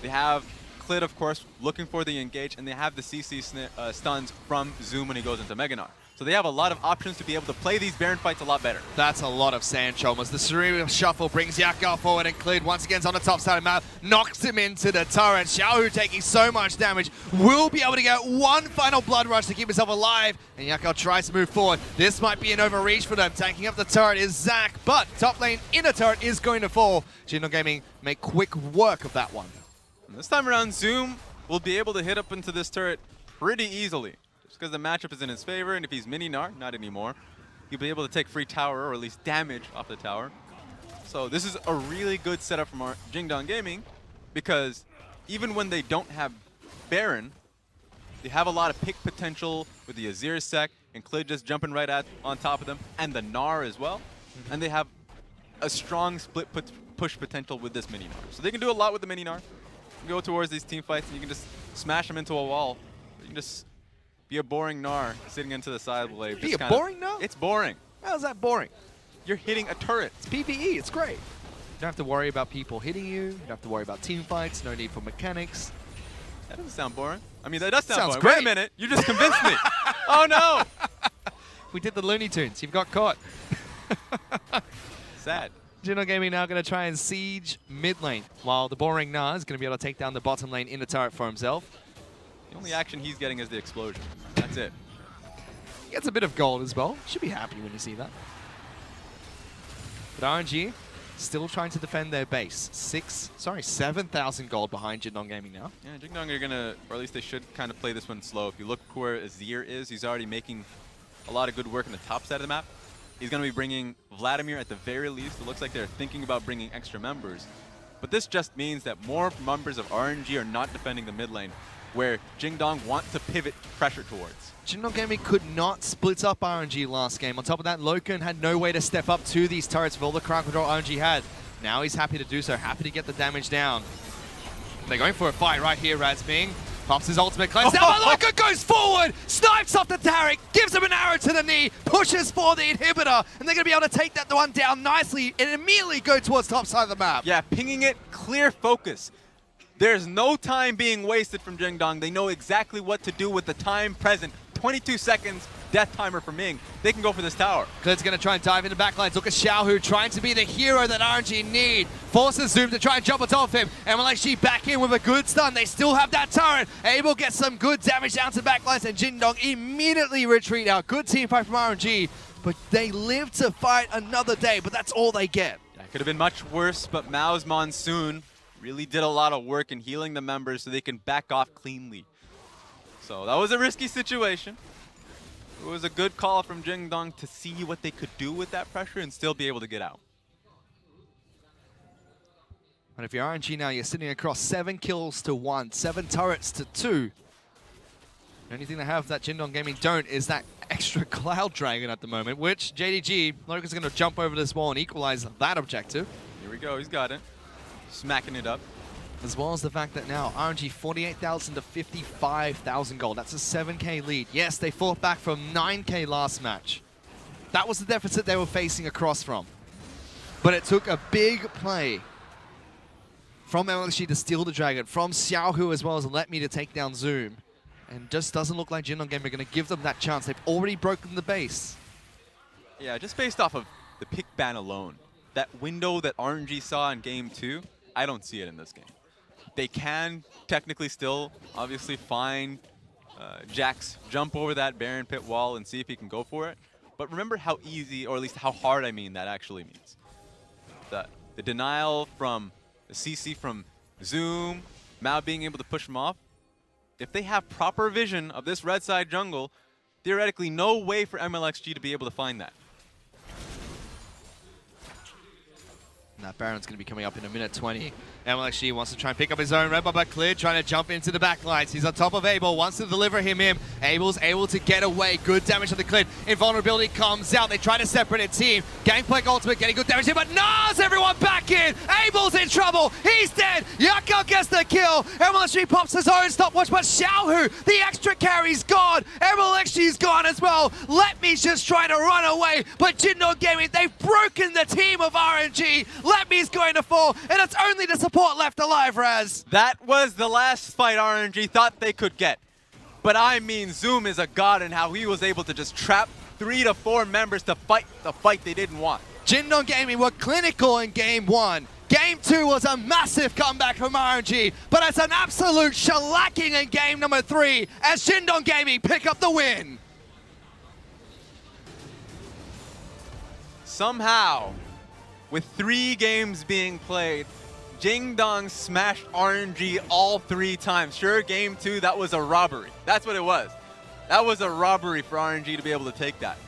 They have Clid, of course, looking for the engage, and they have the CC stuns from Zoom when he goes into Mega Gnar. So they have a lot of options to be able to play these Baron fights a lot better. That's a lot of sand chomas. The Cerebral Shuffle brings YaGao forward, and Clid once again is on the top side of the map, knocks him into the turret. Xiaohu taking so much damage, will be able to get one final blood rush to keep himself alive, and YaGao tries to move forward. This might be an overreach for them. Tanking up the turret is Zac, but top lane inner turret is going to fall. Jinno Gaming make quick work of that one. And this time around, Zoom will be able to hit up into this turret pretty easily. Because the matchup is in his favor, and if he's mini Gnar, not anymore, he'll be able to take free tower, or at least damage off the tower. So this is a really good setup from our Jingdong Gaming, because even when they don't have Baron, they have a lot of pick potential with the Azir sec, and Clid just jumping right on top of them, and the Gnar as well. And they have a strong split push potential with this mini Gnar. So they can do a lot with the mini Gnar. You can go towards these team fights, and you can just smash them into a wall. You can just be a boring Gnar sitting into the side blade. Be a boring Gnar? It's boring. How's that boring? You're hitting a turret. It's PvE, it's great. You don't have to worry about people hitting you. You don't have to worry about team fights. No need for mechanics. That doesn't sound boring. I mean, that does sound boring. Great. Wait a minute. You just convinced me. Oh, no. We did the Looney Tunes. You've got caught. Sad. Jinno Gaming now going to try and siege mid lane, while the boring Gnar is going to be able to take down the bottom lane in the turret for himself. The only action he's getting is the explosion. That's it. He gets a bit of gold as well. Should be happy when you see that. But RNG still trying to defend their base. 7,000 gold behind Jinno Gaming now. Yeah, Jingdong are going to, or at least they should kind of play this one slow. If you look where Azir is, he's already making a lot of good work on the top side of the map. He's going to be bringing Vladimir at the very least. It looks like they're thinking about bringing extra members. But this just means that more members of RNG are not defending the mid lane, where Jingdong want to pivot pressure towards. Jinno Gaming could not split up RNG last game. On top of that, Loken had no way to step up to these turrets with all the crowd control RNG had. Now he's happy to do so, happy to get the damage down. They're going for a fight right here, Ming. Pops his ultimate cleanse. Now Loken goes forward, snipes off the Taric, gives him an arrow to the knee, pushes for the inhibitor, and they're going to be able to take that one down nicely and immediately go towards top side of the map. Yeah, pinging it, clear focus. There's no time being wasted from Jingdong. They know exactly what to do with the time present. 22 seconds, death timer for Ming. They can go for this tower. Clid's going to try and dive into backlines. Look at Xiaohu trying to be the hero that RNG need. Forces Zoom to try and jump on top of him. And Mlxg back in with a good stun. They still have that turret. Able to get some good damage down to backlines, and Jingdong immediately retreat out. Good team fight from RNG, but they live to fight another day, but that's all they get. That could have been much worse, but Mao's Monsoon really did a lot of work in healing the members so they can back off cleanly. So that was a risky situation. It was a good call from Jingdong to see what they could do with that pressure and still be able to get out. And if you're RNG now, you're sitting across 7 kills to 1, 7 turrets to 2. The only thing they have that Jingdong Gaming don't is that extra Cloud Dragon at the moment, which JDG, Loken's going to jump over this wall and equalize that objective. Here we go, he's got it. Smacking it up. As well as the fact that now RNG 48,000 to 55,000 gold. That's a 7k lead. Yes, they fought back from 9k last match. That was the deficit they were facing across from. But it took a big play from Mlxg to steal the dragon, from Xiaohu as well as Letme to take down Zoom. And just doesn't look like Jinno Gaming are going to give them that chance. They've already broken the base. Yeah, just based off of the pick ban alone, that window that RNG saw in game 2, I don't see it in this game. They can technically still obviously find Jax jump over that Baron pit wall and see if he can go for it. But remember how easy, or at least how hard I mean that actually means. The denial from the CC from Zoom, Mao being able to push him off. If they have proper vision of this red side jungle, theoretically no way for Mlxg to be able to find that. And that Baron's going to be coming up in a minute 20. Mlxg wants to try and pick up his own red, but Clid trying to jump into the back lines. He's on top of Abel, wants to deliver him in. Abel's able to get away. Good damage on the Clid. Invulnerability comes out. They try to separate a team. Gangplank ultimate getting good damage here, but Gna's everyone back in. Abel's in trouble. He's dead. YaGao gets the kill. Mlxg pops his own stopwatch, but Xiaohu, the extra carry's gone. Mlxg's gone as well. Letme's just trying to run away, but Jinno Gaming, they've broken the team of RNG. Letme's going to fall, and it's only the support left alive, Raz. That was the last fight RNG thought they could get. But I mean, Zoom is a god in how he was able to just trap 3 to 4 members to fight the fight they didn't want. Jindong Gaming were clinical in Game 1. Game 2 was a massive comeback from RNG, but it's an absolute shellacking in Game number 3 as Jindong Gaming pick up the win. Somehow, with 3 games being played, Jingdong smashed RNG all 3 times. Sure, Game 2, that was a robbery. That's what it was. That was a robbery for RNG to be able to take that.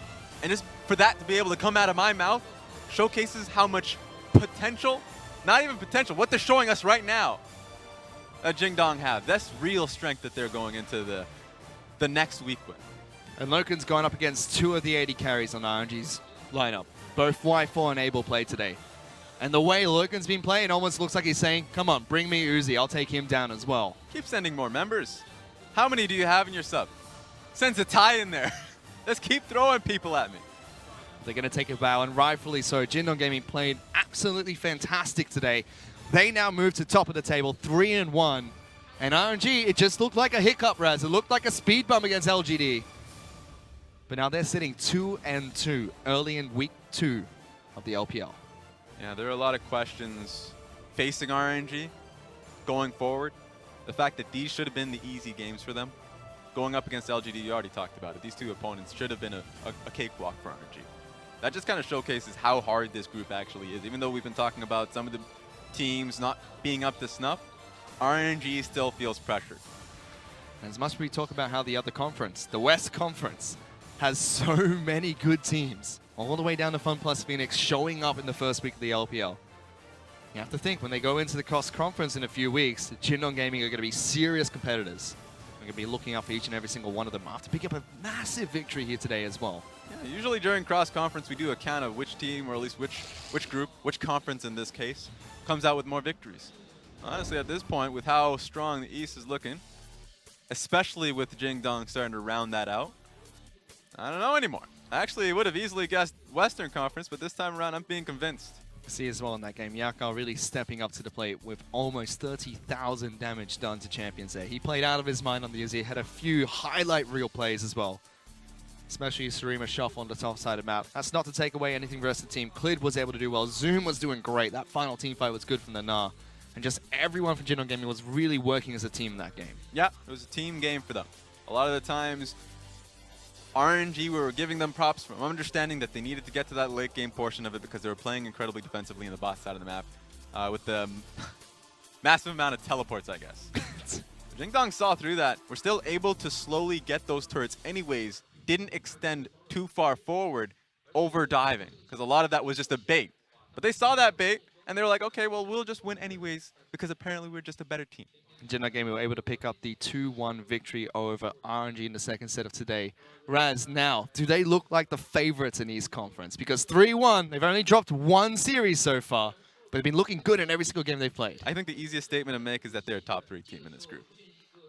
And just for that to be able to come out of my mouth showcases how much potential, not even potential, what they're showing us right now, that Jingdong have. That's real strength that they're going into the next week with. And Loken's gone up against 2 of the 80 carries on RNG's lineup. Both Y4 and Abel played today. And the way Loken's been playing almost looks like he's saying, come on, bring me Uzi, I'll take him down as well. Keep sending more members. How many do you have in your sub? Send Zatai in there. Let's keep throwing people at me. They're going to take a bow, and rightfully so. Jindong Gaming played absolutely fantastic today. They now move to top of the table, 3-1. And RNG, it just looked like a hiccup, Raz. It looked like a speed bump against LGD. But now they're sitting 2-2 early in week 2 of the LPL. Yeah, there are a lot of questions facing RNG going forward. The fact that these should have been the easy games for them. Going up against LGD, you already talked about it. These 2 opponents should have been a cakewalk for RNG. That just kind of showcases how hard this group actually is. Even though we've been talking about some of the teams not being up to snuff, RNG still feels pressured. And as much as we talk about how the other conference, the West Conference, has so many good teams, all the way down to FunPlus Phoenix showing up in the first week of the LPL. You have to think, when they go into the cross-conference in a few weeks, Jindong Gaming are going to be serious competitors. They're going to be looking out for each and every single one of them after pick up a massive victory here today as well. Yeah, usually during cross-conference, we do a count of which team, or at least which group, which conference in this case, comes out with more victories. Honestly, at this point, with how strong the East is looking, especially with Jingdong starting to round that out, I don't know anymore. Actually, would have easily guessed Western Conference, but this time around, I'm being convinced. See as well in that game, YaGao really stepping up to the plate with almost 30,000 damage done to champions there. He played out of his mind on the Azir, had a few highlight reel plays as well. Especially Surima Shuffle on the top side of the map. That's not to take away anything from the rest of the team. Clid was able to do well. Zoom was doing great. That final team fight was good from the Gnar. And just everyone from Jindong Gaming was really working as a team in that game. Yeah, it was a team game for them. A lot of the times, RNG, we were giving them props from understanding that they needed to get to that late game portion of it because they were playing incredibly defensively in the bot side of the map with the massive amount of teleports, I guess. Jingdong saw through that. We're still able to slowly get those turrets anyways. Didn't extend too far forward over diving because a lot of that was just a bait. But they saw that bait and they were like, okay, well, we'll just win anyways because apparently we're just a better team. Janna Gaming were able to pick up the 2-1 victory over RNG in the second set of today. Raz, now, do they look like the favorites in East Conference? Because 3-1, they've only dropped 1 series so far, but they've been looking good in every single game they've played. I think the easiest statement to make is that they're a top 3 team in this group.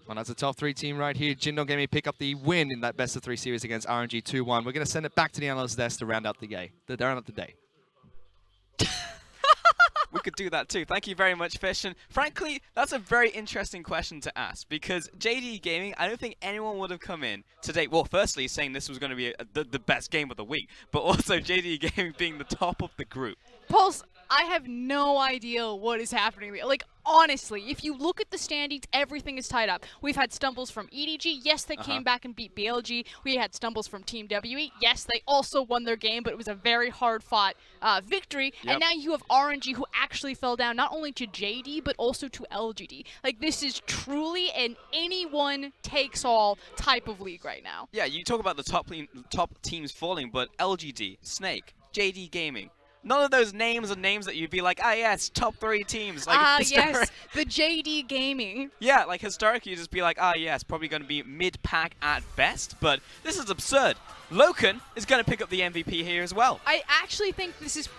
Well, that's a top 3 team right here. Jindong Gaming pick up the win in that best of 3 series against RNG 2-1. We're going to send it back to the analyst desk to round out the day. We could do that too. Thank you very much, Fish. And frankly, that's a very interesting question to ask because JD Gaming, I don't think anyone would have come in today. Well, firstly, saying this was going to be the best game of the week, but also JD Gaming being the top of the group. Pulse, I have no idea what is happening. Like, honestly, if you look at the standings, everything is tied up. We've had stumbles from EDG. Yes, they came back and beat BLG. We had stumbles from Team WE. Yes, they also won their game, but it was a very hard-fought victory. Yep. And now you have RNG, who actually fell down not only to JD, but also to LGD. Like, this is truly an anyone-takes-all type of league right now. Yeah, you talk about the top teams falling, but LGD, Snake, JD Gaming, none of those names are names that you'd be like, ah, yes, top 3 teams. Like, yes, the JD Gaming. Yeah, like, historically, you'd just be like, ah, yes, probably going to be mid-pack at best, but this is absurd. Loken is going to pick up the MVP here as well. I actually think this is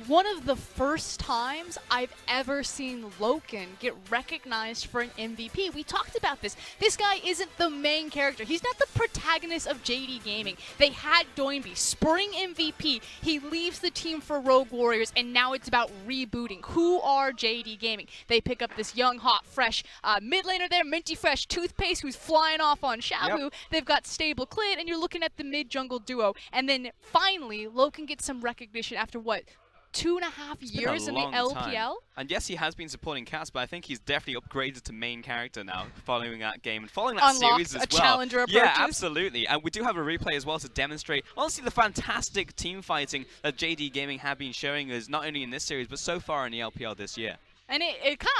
one of the first times I've ever seen Loken get recognized for an MVP. We talked about this. This guy isn't the main character. He's not the protagonist of JD Gaming. They had Doinby, spring MVP. He leaves the team for Rogue Warriors, and now it's about rebooting. Who are JD Gaming? They pick up this young, hot, fresh mid laner there, minty fresh toothpaste who's flying off on Xiaohu. Yep. They've got stable Clid, and you're looking at the mid-jungle duo. And then finally, Loken gets some recognition after what? 2.5 years in the LPL. Time. And yes, he has been supporting Cass, but I think he's definitely upgraded to main character now following that game and following that series as well. Challenger approaches. Yeah, absolutely. And we do have a replay as well to demonstrate, honestly, the fantastic team fighting that JD Gaming have been showing us not only in this series, but so far in the LPL this year. And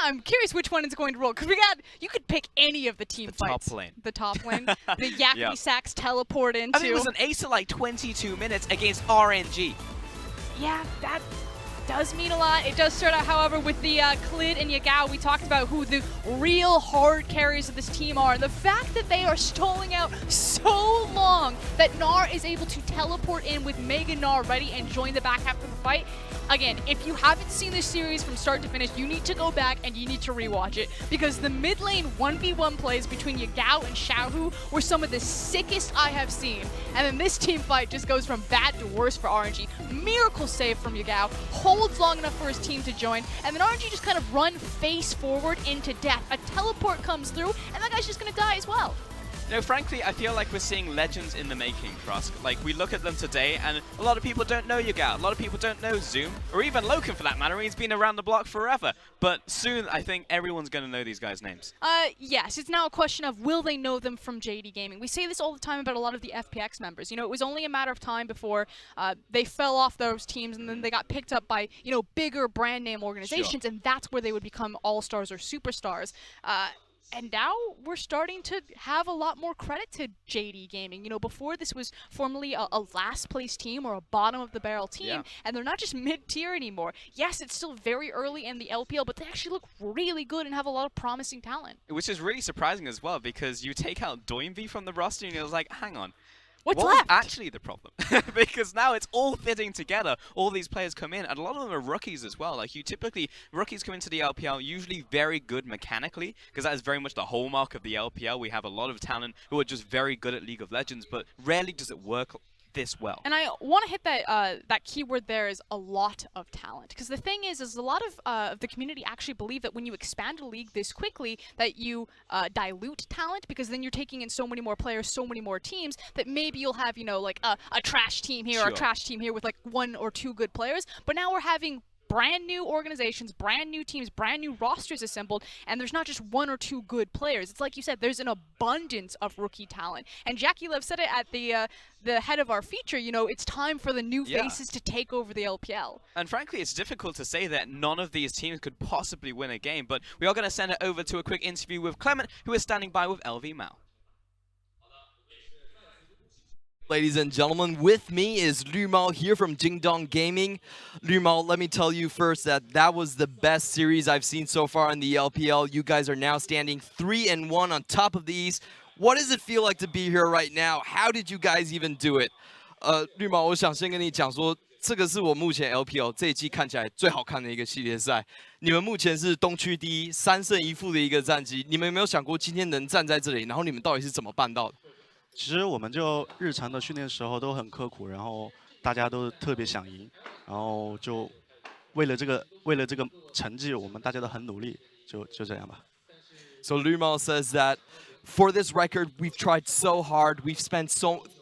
I'm curious which one is going to roll, because you could pick any of the team fights. Top lane. The top lane. The Yakety Sax teleport into. I think it was an ace of like 22 minutes against RNG. Yeah, that does mean a lot. It does start out, however, with the Clid and YaGao. We talked about who the real hard carries of this team are. And the fact that they are stalling out so long that Gnar is able to teleport in with Mega Gnar ready and join the back half of the fight. Again, if you haven't seen this series from start to finish, you need to go back and you need to rewatch it, because the mid lane 1v1 plays between YaGao and Xiaohu were some of the sickest I have seen. And then this team fight just goes from bad to worse for RNG. Miracle save from YaGao, holds long enough for his team to join, and then RNG just kind of run face forward into death. A teleport comes through, and that guy's just going to die as well. You know, frankly, I feel like we're seeing legends in the making, Trusk. Like, we look at them today, and a lot of people don't know YaGao. A lot of people don't know Zoom, or even Loken for that matter. He's been around the block forever. But soon, I think everyone's going to know these guys' names. Yes, it's now a question of will they know them from JD Gaming. We say this all the time about a lot of the FPX members. You know, it was only a matter of time before they fell off those teams, and then they got picked up by, you know, bigger brand name organizations, and that's where they would become all-stars or superstars. And now we're starting to have a lot more credit to JD Gaming. You know, before this was formerly a last place team or a bottom of the barrel team, and they're not just mid-tier anymore. Yes, it's still very early in the LPL, but they actually look really good and have a lot of promising talent. Which is really surprising as well, because you take out Doinby from the roster and you're like, hang on. What's what left? Was actually the problem? Because now it's all fitting together. All these players come in, and a lot of them are rookies as well. Like, rookies come into the LPL, usually very good mechanically, because that is very much the hallmark of the LPL. We have a lot of talent who are just very good at League of Legends, but rarely does it work this well. And I want to hit that keyword there is a lot of talent, because the thing is a lot of the community actually believe that when you expand a league this quickly that you dilute talent, because then you're taking in so many more players, so many more teams, that maybe you'll have, you know, like a trash team here or a trash team here with like 1 or 2 good players. But now we're having brand new organizations, brand new teams, brand new rosters assembled, and there's not just 1 or 2 good players. It's like you said, there's an abundance of rookie talent. And Jackie Love said it at the head of our feature, you know, it's time for the new faces to take over the LPL. And frankly, it's difficult to say that none of these teams could possibly win a game, but we are going to send it over to a quick interview with Clement, who is standing by with LvMao. Ladies and gentlemen, with me is LvMao here from Jingdong Gaming. LvMao, let me tell you first that was the best series I've seen so far in the LPL. You guys are now standing 3-1 on top of the East. What does it feel like to be here right now? How did you guys even do it? LvMao, 我想先跟你讲说，这个是我目前 LPL 这一季看起来最好看的一个系列赛。你们目前是东区第一，3胜1负的一个战绩。你们有没有想过今天能站在这里？然后你们到底是怎么办到的？ 其实我们就日常的训练时候都很刻苦，然后大家都特别想赢，然后就为了这个成绩，我们大家都很努力，就这样吧。So LvMao says that for this record, we've tried so hard, we've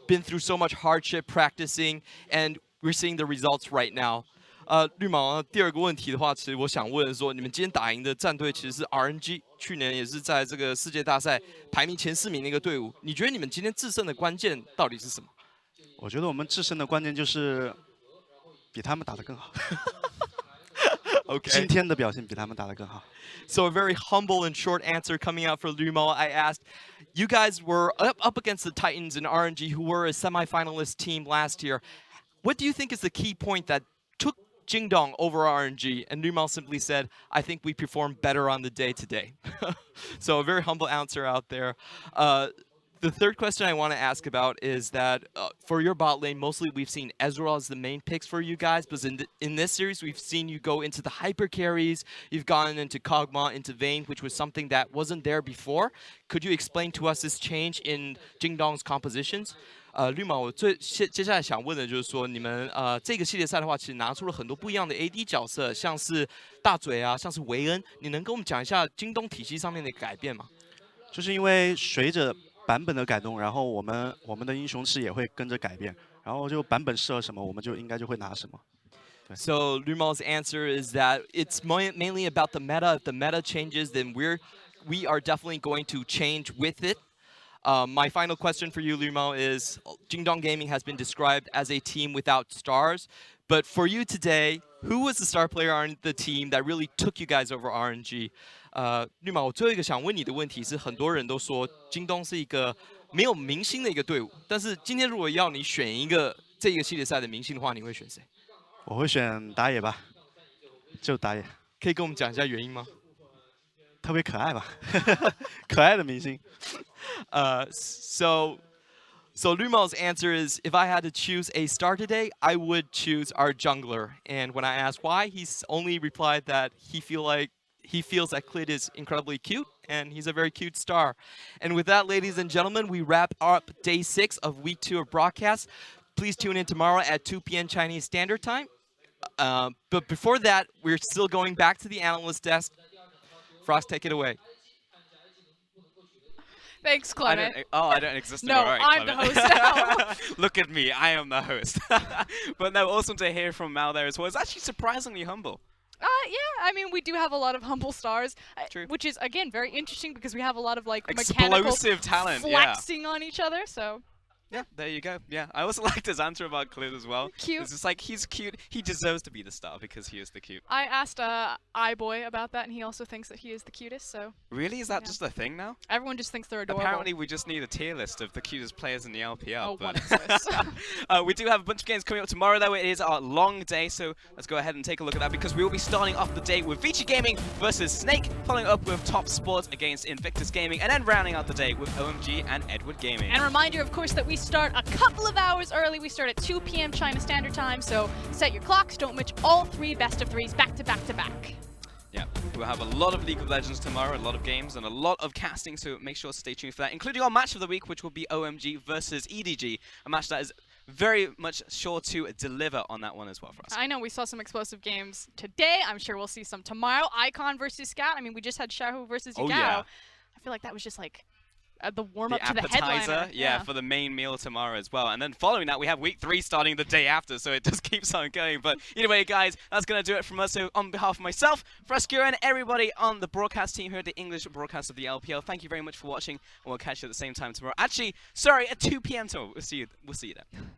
been through so much hardship practicing, and we're seeing the results right now. LvMao，第二个问题的话，其实我想问说，你们今天打赢的战队其实是 RNG， 去年也是在这个世界大赛排名前4名的一个队伍。你觉得你们今天制胜的关键到底是什么？我觉得我们制胜的关键就是比他们打得更好。Okay. 今天的表现比他们打得更好。So a very humble and short answer coming out for LvMao. I asked, you guys were up against the Titans in RNG, who were a semi-finalist team last year. What do you think is the key point that took Jingdong over RNG? And LvMao simply said, I think we performed better on the day today. So a very humble answer out there. The third question I want to ask about is that for your bot lane, mostly we've seen Ezreal as the main picks for you guys, but in this series we've seen you go into the hyper carries, you've gone into Kog'Maw, into Vayne, which was something that wasn't there before. Could you explain to us this change in Jingdong's compositions? 绿毛，我接下来想问的就是说，你们这个系列赛的话，其实拿出了很多不一样的 AD 角色，像是大嘴啊，像是维恩，你能跟我们讲一下京东体系上面的改变吗？就是因为随着版本的改动，然后我们的英雄池也会跟着改变，然后就版本适合什么，我们就应该就会拿什么。So Lumao's answer is that it's mainly about the meta. If the meta changes, then we are definitely going to change with it. My final question for you, Lumao, is Jingdong Gaming has been described as a team without stars. But for you today, who was the star player on the team that really took you guys over RNG? 绿毛，我最后一个想问你的问题是，很多人都说京东是一个没有明星的一个队伍，但是今天如果要你选一个这个系列赛的明星的话，你会选谁？我会选打野吧，就打野。可以跟我们讲一下原因吗？特别可爱吧，可爱的明星。So Lumao's answer is, if I had to choose a star today, I would choose our jungler. And when I asked why, he's only replied that he feels that Clid is incredibly cute, and he's a very cute star. And with that, ladies and gentlemen, we wrap up day 6 of week 2 of broadcast. Please tune in tomorrow at 2 p.m. Chinese Standard Time. But before that, we're still going back to the analyst desk. Frost, take it away. Thanks, Clement. I don't exist No, anymore. I'm the host now. Look at me, I am the host. But no, awesome to hear from Mao there as well. It's actually surprisingly humble. Yeah, I mean, we do have a lot of humble stars, True. which is, again, very interesting because we have a lot of, like, Explosive talent, flexing on each other, so... Yeah, there you go. Yeah, I also liked his answer about Clid as well. Cute. It's just like, he's cute. He deserves to be the star because he is the cute. I asked iBoy about that, and he also thinks that he is the cutest, so... Really? Is that just a thing now? Everyone just thinks they're adorable. Apparently, we just need a tier list of the cutest players in the LPL. Oh, but what is this? we do have a bunch of games coming up tomorrow, though. It is our long day, so let's go ahead and take a look at that because we will be starting off the day with Vici Gaming versus Snake, following up with Top Sports against Invictus Gaming, and then rounding out the day with OMG and Edward Gaming. And a reminder, of course, that we start a couple of hours early. We start at 2 p.m. China Standard Time, so set your clocks. Don't miss all 3 best of 3s back to back to back. Yeah, we'll have a lot of League of Legends tomorrow, a lot of games, and a lot of casting, so make sure to stay tuned for that, including our match of the week, which will be OMG versus EDG, a match that is very much sure to deliver on that one as well for us. I know we saw some explosive games today. I'm sure we'll see some tomorrow. Icon versus Scout. I mean, we just had Xiaohu versus YaGao. Oh, yeah. I feel like that was just like the warm-up the to the appetizer, headliner. yeah, for the main meal tomorrow as well. And then following that, we have week 3 starting the day after, so it just keeps on going. But either way, guys, that's going to do it from us. So on behalf of myself, FLICKR, and everybody on the broadcast team here at the English broadcast of the LPL, thank you very much for watching, and we'll catch you at the same time tomorrow. Actually, sorry, at 2 p.m. tomorrow. We'll see you then.